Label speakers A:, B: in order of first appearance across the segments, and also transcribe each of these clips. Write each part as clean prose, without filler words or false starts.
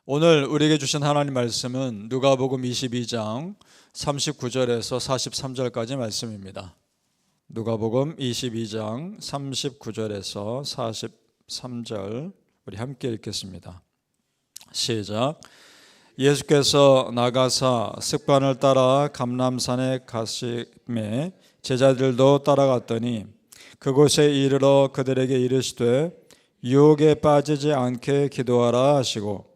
A: 오늘 우리에게 주신 하나님 말씀은 누가복음 22장 39절에서 43절까지 말씀입니다. 누가복음 22장 39절에서 43절 우리 함께 읽겠습니다. 시작. 예수께서 나가사 습관을 따라 감람산에 가심에 제자들도 따라갔더니 그곳에 이르러 그들에게 이르시되 유혹에 빠지지 않게 기도하라 하시고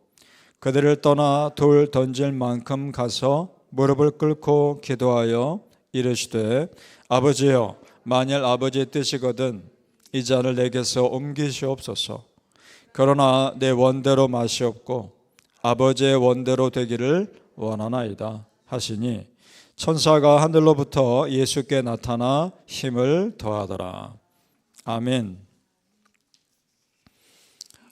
A: 그들을 떠나 돌 던질 만큼 가서 무릎을 꿇고 기도하여 이르시되 아버지여, 만일 아버지의 뜻이거든 이 잔을 내게서 옮기시옵소서. 그러나 내 원대로 마시옵고 아버지의 원대로 되기를 원하나이다 하시니 천사가 하늘로부터 예수께 나타나 힘을 더하더라. 아멘.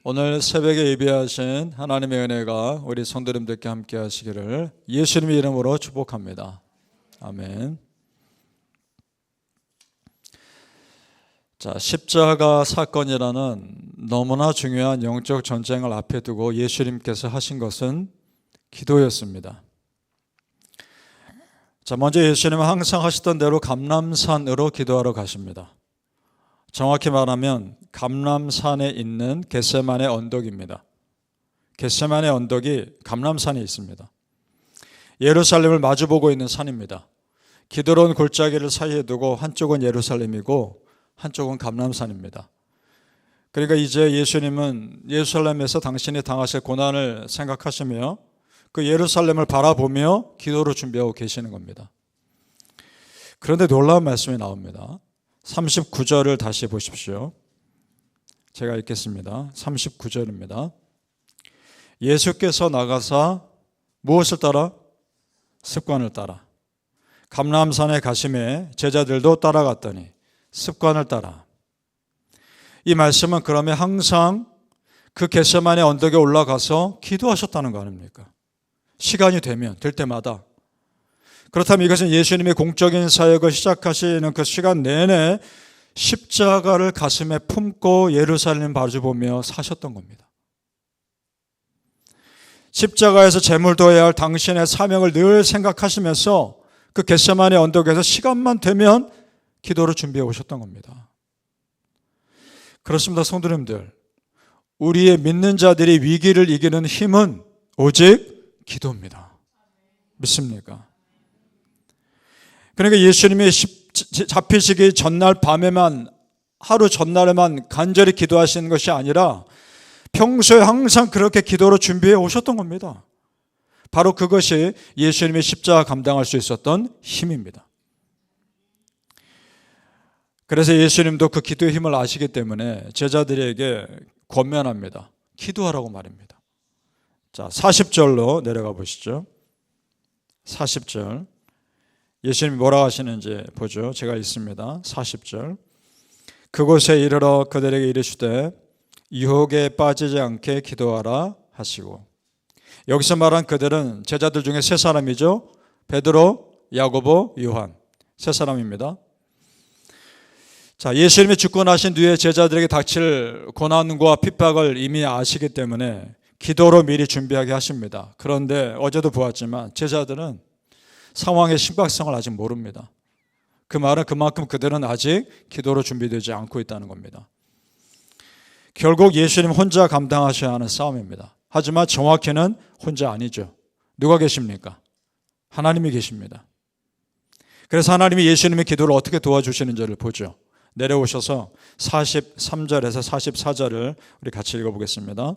A: 오늘 새벽에 예배하신 하나님의 은혜가 우리 성도님들께 함께 하시기를 예수님의 이름으로 축복합니다. 아멘. 자, 십자가 사건이라는 너무나 중요한 영적 전쟁을 앞에 두고 예수님께서 하신 것은 기도였습니다. 자, 먼저 예수님은 항상 하시던 대로 감람산으로 기도하러 가십니다. 정확히 말하면 감람산에 있는 겟세마네 언덕입니다. 겟세마네 언덕이 감람산에 있습니다. 예루살렘을 마주보고 있는 산입니다. 기드론 골짜기를 사이에 두고 한쪽은 예루살렘이고 한쪽은 감람산입니다. 그러니까 이제 예수님은 예루살렘에서 당신이 당하실 고난을 생각하시며 그 예루살렘을 바라보며 기도를 준비하고 계시는 겁니다. 그런데 놀라운 말씀이 나옵니다. 39절을 다시 보십시오. 제가 읽겠습니다. 39절입니다. 예수께서 나가사 무엇을 따라? 습관을 따라. 감람산에 가심에 제자들도 따라갔더니 습관을 따라. 이 말씀은 그러면 항상 그 겟세마네 언덕에 올라가서 기도하셨다는 거 아닙니까? 시간이 되면 될 때마다. 그렇다면 이것은 예수님의 공적인 사역을 시작하시는 그 시간 내내 십자가를 가슴에 품고 예루살렘 마주보며 사셨던 겁니다. 십자가에서 제물도해야 할 당신의 사명을 늘 생각하시면서 그 겟세마네 언덕에서 시간만 되면 기도를 준비해 오셨던 겁니다. 그렇습니다, 성도님들. 우리의 믿는 자들이 위기를 이기는 힘은 오직 기도입니다. 믿습니까? 그러니까 예수님이 잡히시기 전날 밤에만, 하루 전날에만 간절히 기도하시는 것이 아니라 평소에 항상 그렇게 기도로 준비해 오셨던 겁니다. 바로 그것이 예수님의 십자가 감당할 수 있었던 힘입니다. 그래서 예수님도 그 기도의 힘을 아시기 때문에 제자들에게 권면합니다. 기도하라고 말입니다. 자, 40절로 내려가 보시죠. 40절. 예수님이 뭐라고 하시는지 보죠. 제가 읽습니다. 40절. 그곳에 이르러 그들에게 이르시되 유혹에 빠지지 않게 기도하라 하시고. 여기서 말한 그들은 제자들 중에 세 사람이죠. 베드로, 야고보, 요한. 세 사람입니다. 자, 예수님이 죽고 나신 뒤에 제자들에게 닥칠 고난과 핍박을 이미 아시기 때문에 기도로 미리 준비하게 하십니다. 그런데 어제도 보았지만 제자들은 상황의 심각성을 아직 모릅니다. 그 말은 그만큼 그들은 아직 기도로 준비되지 않고 있다는 겁니다. 결국 예수님 혼자 감당하셔야 하는 싸움입니다. 하지만 정확히는 혼자 아니죠. 누가 계십니까? 하나님이 계십니다. 그래서 하나님이 예수님의 기도를 어떻게 도와주시는지를 보죠. 내려오셔서 43절에서 44절을 우리 같이 읽어보겠습니다.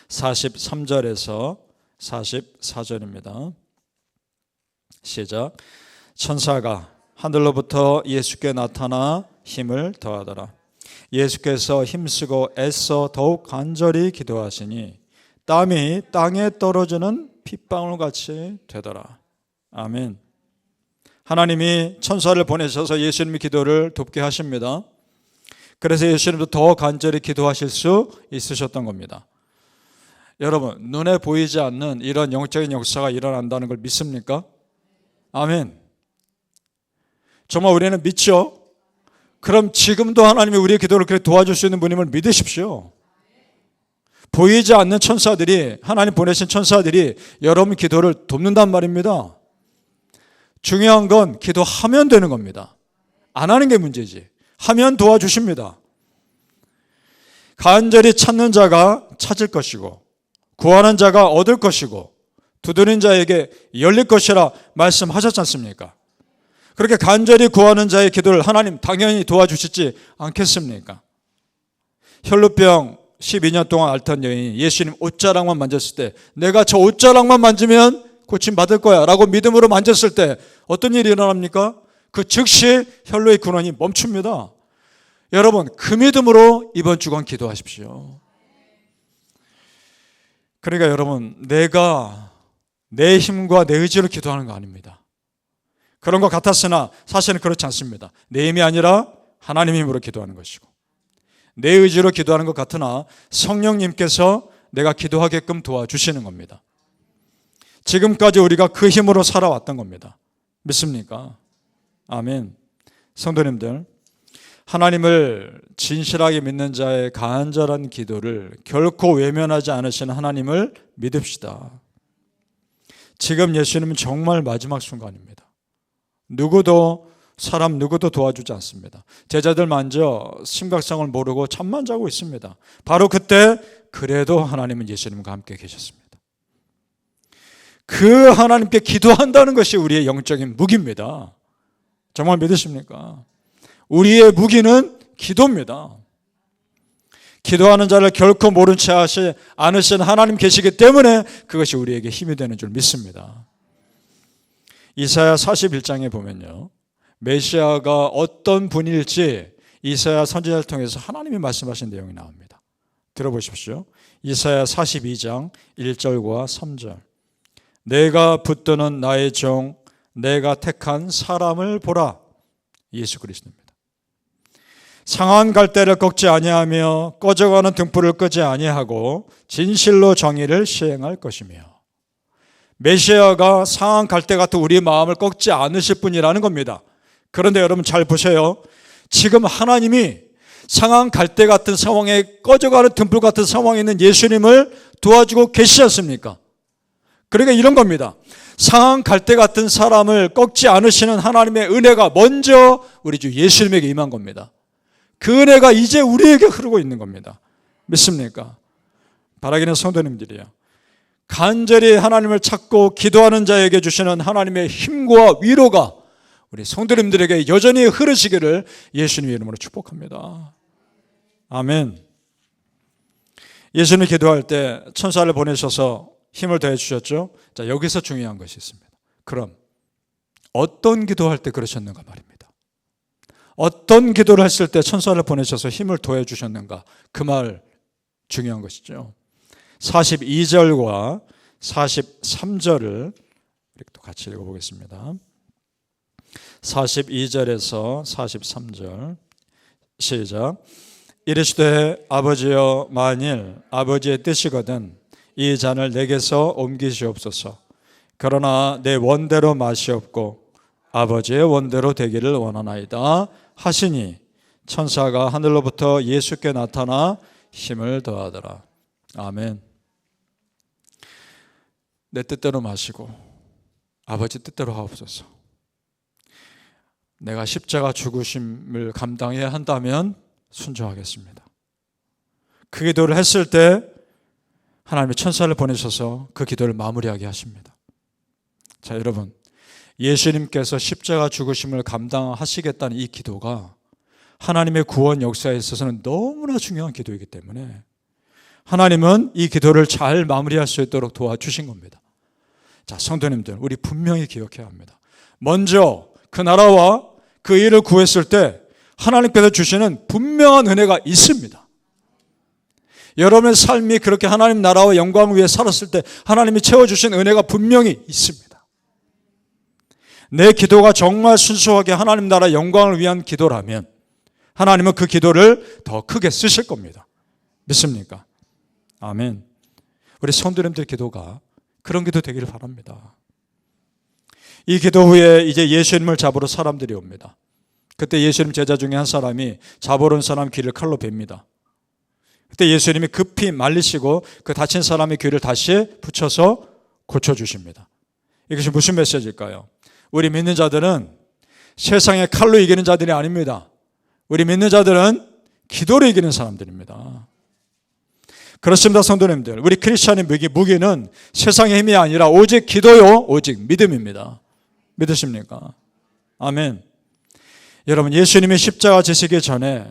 A: 43절에서 44절입니다. 시작. 천사가 하늘로부터 예수께 나타나 힘을 더하더라. 예수께서 힘쓰고 애써 더욱 간절히 기도하시니 땀이 땅에 떨어지는 핏방울같이 되더라. 아멘. 하나님이 천사를 보내셔서 예수님의 기도를 돕게 하십니다. 그래서 예수님도 더 간절히 기도하실 수 있으셨던 겁니다. 여러분, 눈에 보이지 않는 이런 영적인 역사가 일어난다는 걸 믿습니까? 아멘. 정말 우리는 믿죠? 그럼 지금도 하나님이 우리의 기도를 그렇게 도와줄 수 있는 분임을 믿으십시오. 보이지 않는 천사들이, 하나님 보내신 천사들이 여러분 기도를 돕는단 말입니다. 중요한 건 기도하면 되는 겁니다. 안 하는 게 문제지. 하면 도와주십니다. 간절히 찾는 자가 찾을 것이고 구하는 자가 얻을 것이고 두드린 자에게 열릴 것이라 말씀하셨지 않습니까? 그렇게 간절히 구하는 자의 기도를 하나님 당연히 도와주시지 않겠습니까? 혈루병 12년 동안 앓던 여인이 예수님 옷자락만 만졌을 때 내가 저 옷자락만 만지면 고침받을 거야 라고 믿음으로 만졌을 때 어떤 일이 일어납니까? 그 즉시 혈루의 근원이 멈춥니다. 여러분, 그 믿음으로 이번 주간 기도하십시오. 그러니까 여러분, 내가 내 힘과 내 의지로 기도하는 거 아닙니다. 그런 것 같았으나 사실은 그렇지 않습니다. 내 힘이 아니라 하나님 힘으로 기도하는 것이고 내 의지로 기도하는 것 같으나 성령님께서 내가 기도하게끔 도와주시는 겁니다. 지금까지 우리가 그 힘으로 살아왔던 겁니다. 믿습니까? 아멘. 성도님들, 하나님을 진실하게 믿는 자의 간절한 기도를 결코 외면하지 않으시는 하나님을 믿읍시다. 지금 예수님은 정말 마지막 순간입니다. 사람 누구도 도와주지 않습니다. 제자들 먼저 심각성을 모르고 잠만 자고 있습니다. 바로 그때 그래도 하나님은 예수님과 함께 계셨습니다. 그 하나님께 기도한다는 것이 우리의 영적인 무기입니다. 정말 믿으십니까? 우리의 무기는 기도입니다. 기도하는 자를 결코 모른 채 하시 않으신 하나님 계시기 때문에 그것이 우리에게 힘이 되는 줄 믿습니다. 이사야 41장에 보면요, 메시아가 어떤 분일지 이사야 선지자를 통해서 하나님이 말씀하신 내용이 나옵니다. 들어보십시오. 이사야 42장 1절과 3절. 내가 붙드는 나의 종, 내가 택한 사람을 보라. 예수 그리스도입니다. 상한 갈대를 꺾지 아니하며 꺼져가는 등불을 끄지 아니하고 진실로 정의를 시행할 것이며. 메시아가 상한 갈대 같은 우리의 마음을 꺾지 않으실 분이라는 겁니다. 그런데 여러분 잘 보세요. 지금 하나님이 상한 갈대 같은 상황에 꺼져가는 등불 같은 상황에 있는 예수님을 도와주고 계시지 않습니까? 그러니까 이런 겁니다. 상한 갈대 같은 사람을 꺾지 않으시는 하나님의 은혜가 먼저 우리 주 예수님에게 임한 겁니다. 그 은혜가 이제 우리에게 흐르고 있는 겁니다. 믿습니까? 바라기는 성도님들이요, 간절히 하나님을 찾고 기도하는 자에게 주시는 하나님의 힘과 위로가 우리 성도님들에게 여전히 흐르시기를 예수님의 이름으로 축복합니다. 아멘. 예수님이 기도할 때 천사를 보내셔서 힘을 더해 주셨죠. 자, 여기서 중요한 것이 있습니다. 그럼 어떤 기도할 때 그러셨는가 말입니다. 어떤 기도를 했을 때 천사를 보내셔서 힘을 더해 주셨는가, 그 말 중요한 것이죠. 42절과 43절을 또 같이 읽어보겠습니다. 42절에서 43절 시작. 이르시되 아버지여, 만일 아버지의 뜻이거든 이 잔을 내게서 옮기시옵소서. 그러나 내 원대로 마시옵고 아버지의 원대로 되기를 원하나이다 하시니 천사가 하늘로부터 예수께 나타나 힘을 더하더라. 아멘. 내 뜻대로 마시고 아버지 뜻대로 하옵소서. 내가 십자가 죽으심을 감당해야 한다면 순종하겠습니다. 그 기도를 했을 때 하나님의 천사를 보내셔서 그 기도를 마무리하게 하십니다. 자, 여러분, 예수님께서 십자가 죽으심을 감당하시겠다는 이 기도가 하나님의 구원 역사에 있어서는 너무나 중요한 기도이기 때문에 하나님은 이 기도를 잘 마무리할 수 있도록 도와주신 겁니다. 자, 성도님들, 우리 분명히 기억해야 합니다. 먼저 그 나라와 그 일을 구했을 때 하나님께서 주시는 분명한 은혜가 있습니다. 여러분의 삶이 그렇게 하나님 나라와 영광을 위해 살았을 때 하나님이 채워주신 은혜가 분명히 있습니다. 내 기도가 정말 순수하게 하나님 나라 영광을 위한 기도라면 하나님은 그 기도를 더 크게 쓰실 겁니다. 믿습니까? 아멘. 우리 성도님들 기도가 그런 기도 되기를 바랍니다. 이 기도 후에 이제 예수님을 잡으러 사람들이 옵니다. 그때 예수님 제자 중에 한 사람이 잡으러 온 사람 귀를 칼로 뱁니다. 그때 예수님이 급히 말리시고 그 다친 사람의 귀를 다시 붙여서 고쳐주십니다. 이것이 무슨 메시지일까요? 우리 믿는 자들은 세상의 칼로 이기는 자들이 아닙니다. 우리 믿는 자들은 기도로 이기는 사람들입니다. 그렇습니다, 성도님들. 우리 크리스찬의 무기는 세상의 힘이 아니라 오직 기도요, 오직 믿음입니다. 믿으십니까? 아멘. 여러분, 예수님이 십자가 지시기 전에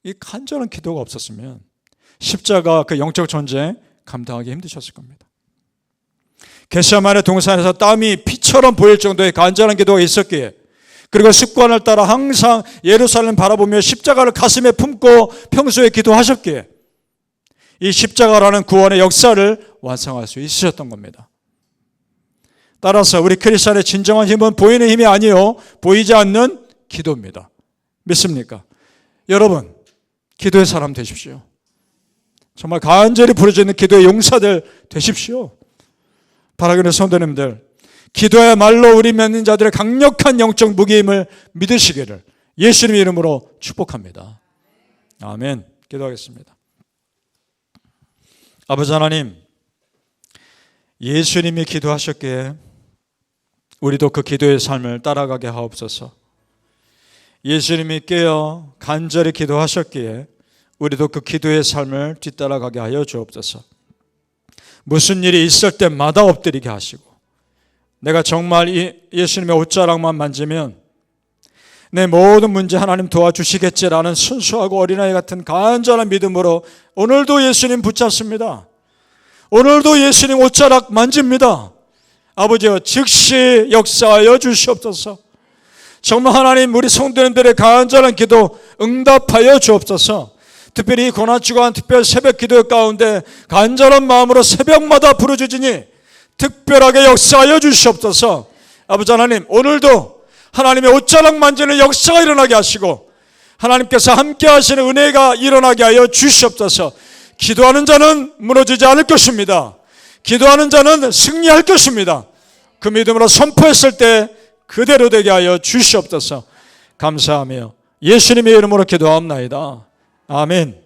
A: 이 간절한 기도가 없었으면 십자가 그 영적 전쟁 감당하기 힘드셨을 겁니다. 겟세마네 동산에서 땀이 피처럼 보일 정도의 간절한 기도가 있었기에, 그리고 습관을 따라 항상 예루살렘 바라보며 십자가를 가슴에 품고 평소에 기도하셨기에 이 십자가라는 구원의 역사를 완성할 수 있으셨던 겁니다. 따라서 우리 크리스찬의 진정한 힘은 보이는 힘이 아니요, 보이지 않는 기도입니다. 믿습니까? 여러분, 기도의 사람 되십시오. 정말 간절히 부르짖는 기도의 용사들 되십시오. 바라기는 성도님들, 기도야말로 우리 믿는 자들의 강력한 영적 무기임을 믿으시기를 예수님의 이름으로 축복합니다. 아멘. 기도하겠습니다. 아버지 하나님, 예수님이 기도하셨기에 우리도 그 기도의 삶을 따라가게 하옵소서. 예수님이 깨어 간절히 기도하셨기에 우리도 그 기도의 삶을 뒤따라가게 하여 주옵소서. 무슨 일이 있을 때마다 엎드리게 하시고, 내가 정말 예수님의 옷자락만 만지면 내 모든 문제 하나님 도와주시겠지라는 순수하고 어린아이 같은 간절한 믿음으로 오늘도 예수님 붙잡습니다. 오늘도 예수님 옷자락 만집니다. 아버지여, 즉시 역사하여 주시옵소서. 정말 하나님, 우리 성도님들의 간절한 기도 응답하여 주옵소서. 특별히 이 고난주간 특별 새벽 기도 가운데 간절한 마음으로 새벽마다 부르짖으니 특별하게 역사하여 주시옵소서. 아버지 하나님, 오늘도 하나님의 옷자락 만지는 역사가 일어나게 하시고 하나님께서 함께 하시는 은혜가 일어나게 하여 주시옵소서. 기도하는 자는 무너지지 않을 것입니다. 기도하는 자는 승리할 것입니다. 그 믿음으로 선포했을 때 그대로 되게 하여 주시옵소서. 감사하며 예수님의 이름으로 기도하옵나이다. 아멘.